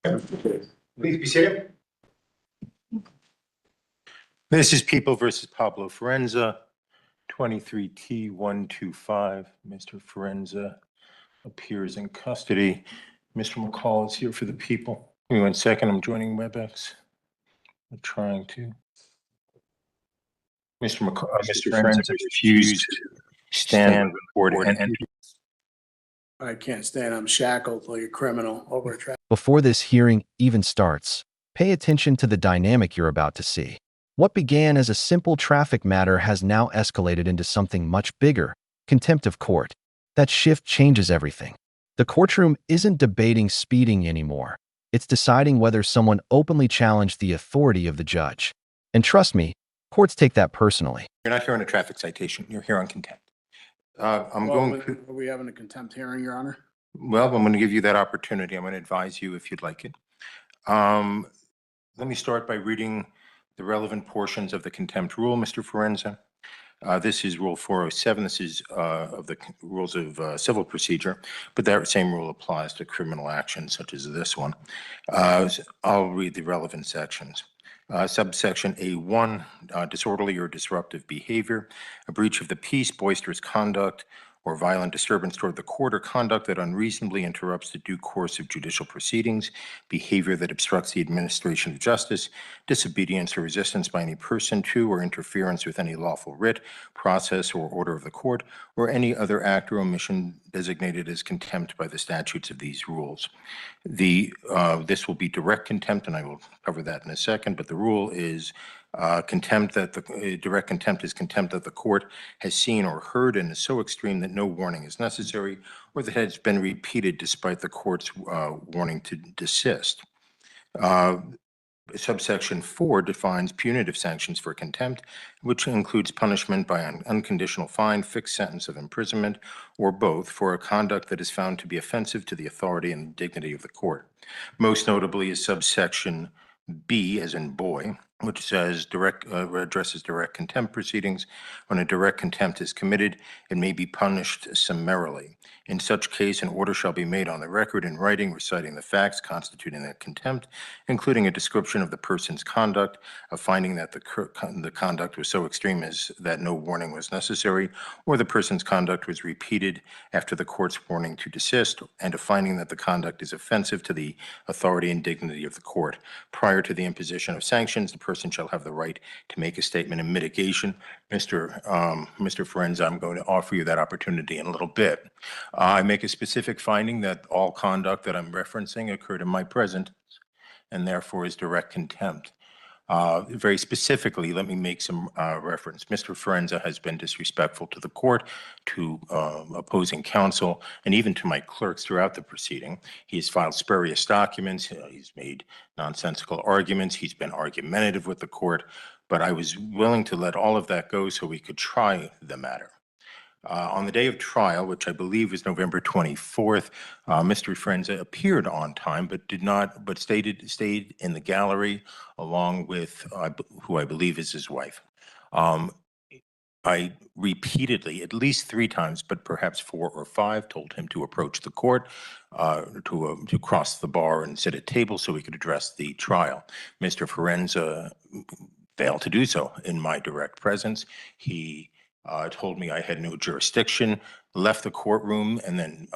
Please be seated. This is People versus Pablo Forenza, 23T125. Mr. Forenza appears in custody. Mr. McCall is here for the people. Give me 1 second, I'm joining WebEx. I'm trying to. Mr. Forenza refused to stand before and enter. I can't stand. I'm shackled like a criminal over a traffic. Before this hearing even starts, pay attention to the dynamic you're about to see. What began as a simple traffic matter has now escalated into something much bigger, contempt of court. That shift changes everything. The courtroom isn't debating speeding anymore. It's deciding whether someone openly challenged the authority of the judge. And trust me, courts take that personally. You're not here on a traffic citation, you're here on contempt. Are we having a contempt hearing, Your Honor? Well, I'm going to give you that opportunity. I'm going to advise you if you'd like it. Let me start by reading the relevant portions of the contempt rule, Mr. Forenza. This is Rule 407. This is of the rules of civil procedure, but that same rule applies to criminal actions such as this one. I'll read the relevant sections. Subsection A1, disorderly or disruptive behavior, a breach of the peace, boisterous conduct, or violent disturbance toward the court, or conduct that unreasonably interrupts the due course of judicial proceedings, behavior that obstructs the administration of justice, disobedience or resistance by any person to or interference with any lawful writ, process, or order of the court, or any other act or omission designated as contempt by the statutes of these rules. This will be direct contempt, and I will cover that in a second, but the rule is direct contempt is contempt that the court has seen or heard and is so extreme that no warning is necessary, or that has been repeated despite the court's warning to desist. Subsection 4 defines punitive sanctions for contempt, which includes punishment by an unconditional fine, fixed sentence of imprisonment, or both, for a conduct that is found to be offensive to the authority and dignity of the court. Most notably is subsection B, as in boy, which says addresses direct contempt proceedings. When a direct contempt is committed, it may be punished summarily. In such case, an order shall be made on the record in writing reciting the facts constituting that contempt, including a description of the person's conduct, a finding that the conduct was so extreme as that no warning was necessary, or the person's conduct was repeated after the court's warning to desist, and a finding that the conduct is offensive to the authority and dignity of the court. Prior to the imposition of sanctions, the person shall have the right to make a statement in mitigation. Mr. Forenza, I'm going to offer you that opportunity in a little bit. I make a specific finding that all conduct that I'm referencing occurred in my presence and therefore is direct contempt. Very specifically, let me make some reference. Mr. Forenza has been disrespectful to the court, to opposing counsel, and even to my clerks throughout the proceeding. He has filed spurious documents. He's made nonsensical arguments. He's been argumentative with the court, but I was willing to let all of that go so we could try the matter. On the day of trial, which I believe is November 24th, Mr. Forenza appeared on time, but stayed in the gallery along with who I believe is his wife. I repeatedly, at least 3 times, but perhaps 4 or 5, told him to approach the court, to cross the bar and sit at table so we could address the trial. Mr. Forenza failed to do so in my direct presence. He told me I had no jurisdiction, left the courtroom, and then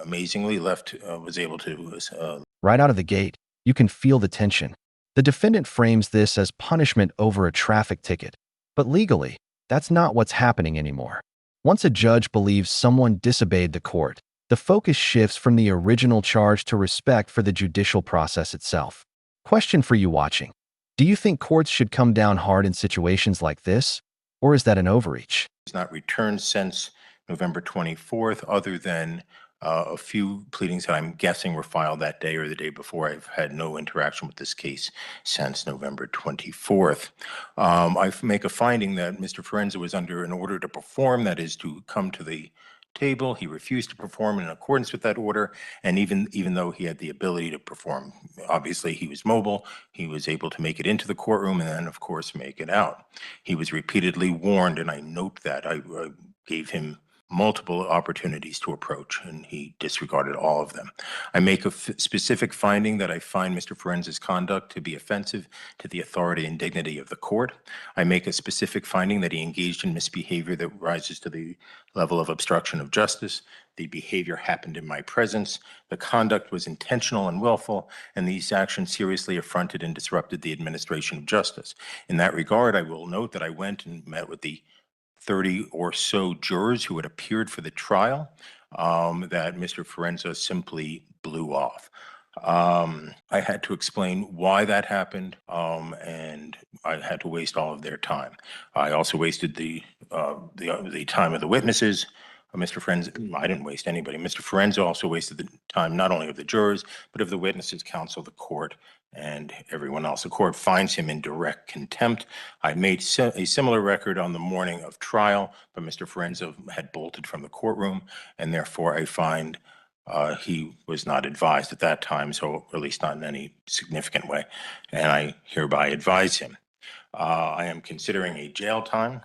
amazingly was able to. Right out of the gate, you can feel the tension. The defendant frames this as punishment over a traffic ticket, but legally, that's not what's happening anymore. Once a judge believes someone disobeyed the court, the focus shifts from the original charge to respect for the judicial process itself. Question for you watching: do you think courts should come down hard in situations like this? Or is that an overreach? He's not returned since November 24th, other than a few pleadings that I'm guessing were filed that day or the day before. I've had no interaction with this case since November 24th. I make a finding that Mr. Forenza was under an order to perform, that is to come to the table. He refused to perform in accordance with that order, and even though he had the ability to perform, obviously he was mobile, he was able to make it into the courtroom and then, of course, make it out. He was repeatedly warned, and I note that. I gave him multiple opportunities to approach, and he disregarded all of them. I make a specific finding that I find Mr. Forenza's conduct to be offensive to the authority and dignity of the court. I make a specific finding that he engaged in misbehavior that rises to the level of obstruction of justice. The behavior happened in my presence. The conduct was intentional and willful, and these actions seriously affronted and disrupted the administration of justice. In that regard, I will note that I went and met with the 30 or so jurors who had appeared for the trial that Mr. Forenza simply blew off. I had to explain why that happened, and I had to waste all of their time. I also wasted the time of the witnesses. Mr. Forenza, I didn't waste anybody. Mr. Forenza also wasted the time not only of the jurors, but of the witnesses, counsel, the court, and everyone else. The court finds him in direct contempt. I made a similar record on the morning of trial, but Mr. Forenza had bolted from the courtroom, and therefore I find he was not advised at that time, so at least not in any significant way, and I hereby advise him. I am considering a jail term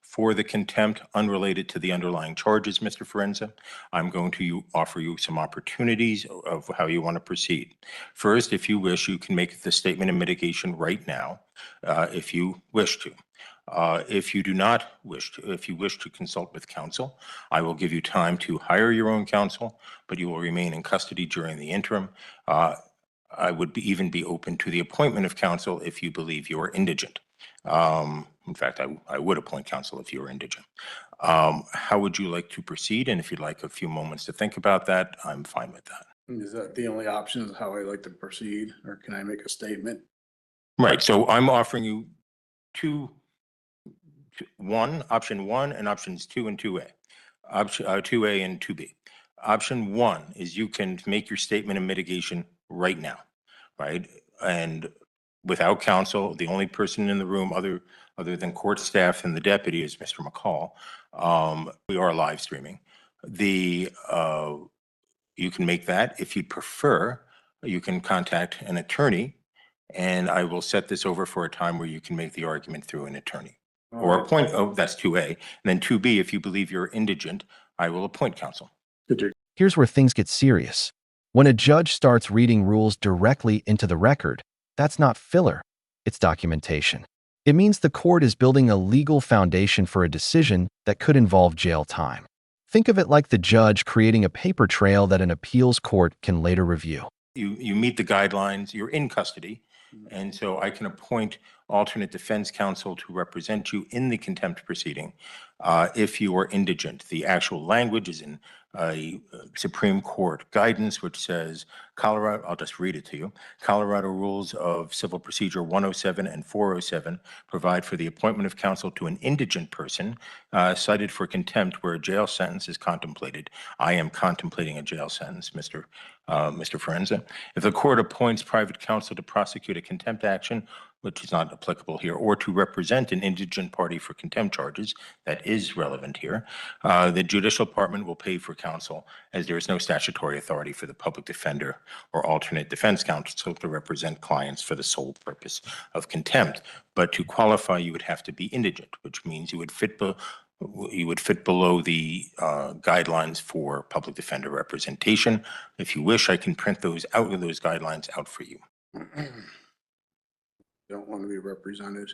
for the contempt unrelated to the underlying charges, Mr. Forenza. I'm going to offer you some opportunities of how you want to proceed. First, if you wish, you can make the statement of mitigation right now, if you wish to. If you do not wish to, if you wish to consult with counsel, I will give you time to hire your own counsel, but you will remain in custody during the interim. I would even be open to the appointment of counsel if you believe you are indigent. In fact, I would appoint counsel if you were indigent. How would you like to proceed? And if you'd like a few moments to think about that, I'm fine with that. Is that the only option is how I like to proceed, or can I make a statement? Right, so I'm offering you option one and options 2 and 2A. Option 2A and 2B. Option 1 is you can make your statement of mitigation right now, right? And without counsel, the only person in the room other than court staff and the deputy is Mr. McCall. We are live streaming. You can make that. If you'd prefer, you can contact an attorney, and I will set this over for a time where you can make the argument through an attorney. Or appoint, that's 2A. And then 2B, if you believe you're indigent, I will appoint counsel. Here's where things get serious. When a judge starts reading rules directly into the record, that's not filler, it's documentation. It means the court is building a legal foundation for a decision that could involve jail time. Think of it like the judge creating a paper trail that an appeals court can later review. You meet the guidelines, you're in custody, and so I can appoint alternate defense counsel to represent you in the contempt proceeding if you are indigent. The actual language is in Supreme Court guidance, which says, Colorado, I'll just read it to you. Colorado Rules of Civil Procedure 107 and 407 provide for the appointment of counsel to an indigent person cited for contempt where a jail sentence is contemplated. I am contemplating a jail sentence, Mr. Forenza. If the court appoints private counsel to prosecute a contempt action, which is not applicable here, or to represent an indigent party for contempt charges, that is relevant here, the judicial department will pay for counsel, as there is no statutory authority for the public defender or alternate defense counsel to represent clients for the sole purpose of contempt. But to qualify, you would have to be indigent, which means you would fit below the guidelines for public defender representation. If you wish, I can print those guidelines out for you. Don't want to be represented.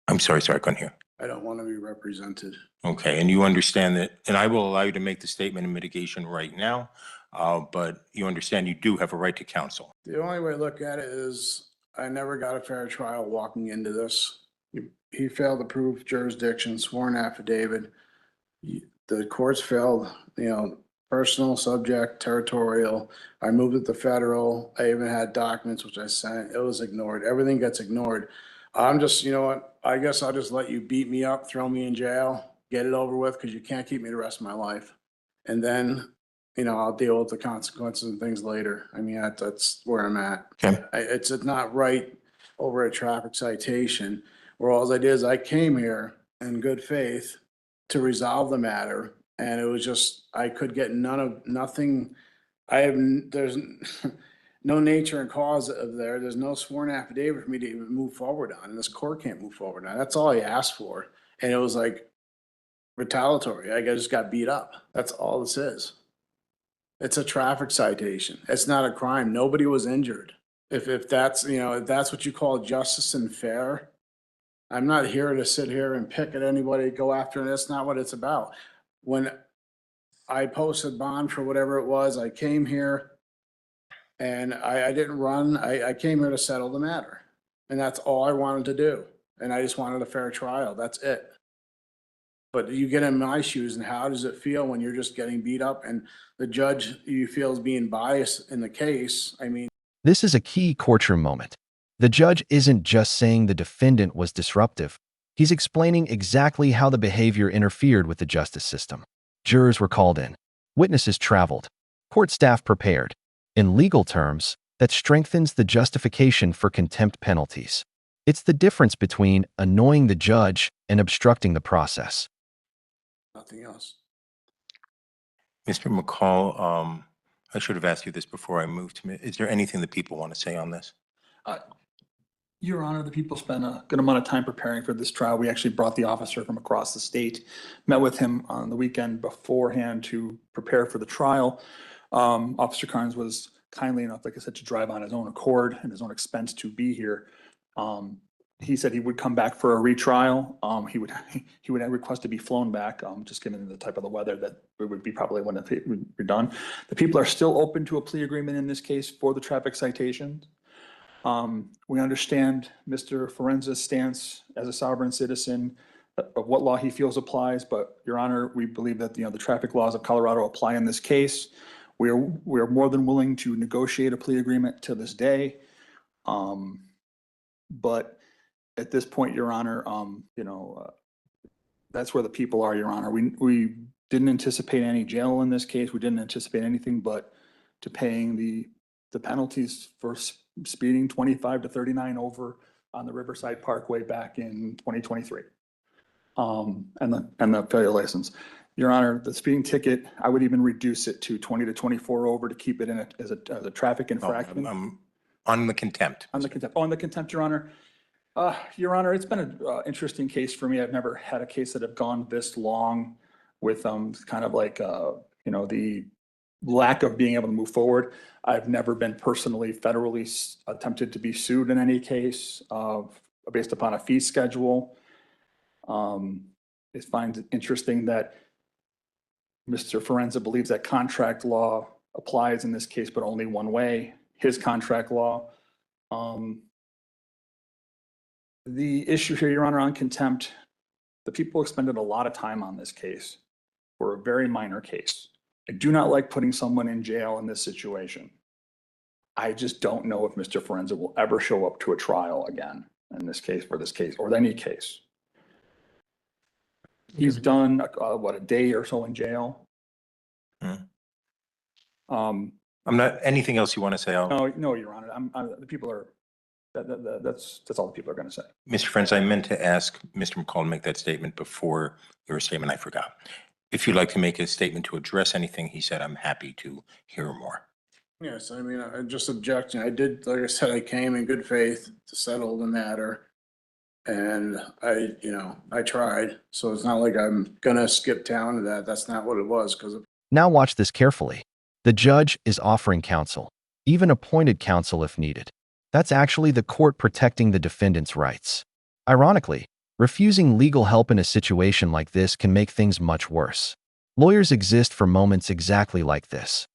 I'm sorry, I couldn't hear. I don't want to be represented. Okay, and you understand that, and I will allow you to make the statement of mitigation right now, but you understand you do have a right to counsel. The only way to look at it is I never got a fair trial walking into this. He failed to prove jurisdiction, sworn affidavit. The courts failed, personal, subject, territorial. I moved it to federal. I even had documents which I sent. It was ignored. Everything gets ignored. I'm just, you know what? I guess I'll just let you beat me up, throw me in jail, get it over with, because you can't keep me the rest of my life. And then, I'll deal with the consequences and things later. I mean, that's where I'm at. Okay. It's not right over a traffic citation, where all I did is I came here in good faith to resolve the matter. And it was just, I could get nothing. There's no nature and cause of there. There's no sworn affidavit for me to even move forward on. And this court can't move forward on. That's all I asked for. And it was like, retaliatory. I just got beat up. That's all this is. It's a traffic citation. It's not a crime. Nobody was injured. If that's, you know, if that's what you call justice and fair, I'm not here to sit here and pick at anybody, go after, and that's not what it's about. When I posted bond for whatever it was, I came here and I didn't run. I came here to settle the matter. And that's all I wanted to do. And I just wanted a fair trial. That's it. But you get in my shoes and how does it feel when you're just getting beat up and the judge you feel is being biased in the case? I mean, This is a key courtroom moment. The judge isn't just saying the defendant was disruptive. He's explaining exactly how the behavior interfered with the justice system. Jurors were called in. Witnesses traveled. Court staff prepared. In legal terms, that strengthens the justification for contempt penalties. It's the difference between annoying the judge and obstructing the process. nothing else. Mr. McCall, I should have asked you this before I moved to, is there anything that people want to say on this? Your Honor, the people spent a good amount of time preparing for this trial. We actually brought the officer from across the state, met with him on the weekend beforehand to prepare for the trial. Officer Carnes was kindly enough, like I said, to drive on his own accord and his own expense to be here. He said he would come back for a retrial. He would request to be flown back, just given the type of the weather that it would be probably when it would be done. The people are still open to a plea agreement in this case for the traffic citations. We understand Mr. Forenza's stance as a sovereign citizen of what law he feels applies, but Your Honor, we believe that, the traffic laws of Colorado apply in this case. We are more than willing to negotiate a plea agreement to this day. But at this point, Your Honor, that's where the people are, Your Honor. We didn't anticipate any jail in this case. We didn't anticipate anything but to paying the penalties for speeding 25 to 39 over on the Riverside Parkway back in 2023. And the failure license. Your Honor, the speeding ticket, I would even reduce it to 20 to 24 over to keep it in it as a traffic infraction. On the contempt. On the contempt, Your Honor. Your Honor, it's been an interesting case for me. I've never had a case that have gone this long with kind of like, the lack of being able to move forward. I've never been personally federally attempted to be sued in any case based upon a fee schedule. I find it interesting that Mr. Forenza believes that contract law applies in this case, but only one way, his contract law. The issue here, Your Honor, on contempt, the people expended a lot of time on this case for a very minor case. I do not like putting someone in jail in this situation. I just don't know if Mr. Forenza will ever show up to a trial again in this case, for this case, or any case. He's done, a day or so in jail. I'm not, anything else you want to say? No, Your Honor, the people are, that's all the people are going to say. Mr. Forenza, I meant to ask Mr. McCall to make that statement before your statement. I forgot. If you'd like to make a statement to address anything he said, I'm happy to hear more. Yes, I mean, I just objecting. I did, like I said, I came in good faith to settle the matter. And I tried. So it's not like I'm gonna skip down to that. That's not what it was, because Now watch this carefully. The judge is offering counsel, even appointed counsel if needed. That's actually the court protecting the defendant's rights. Ironically, refusing legal help in a situation like this can make things much worse. Lawyers exist for moments exactly like this.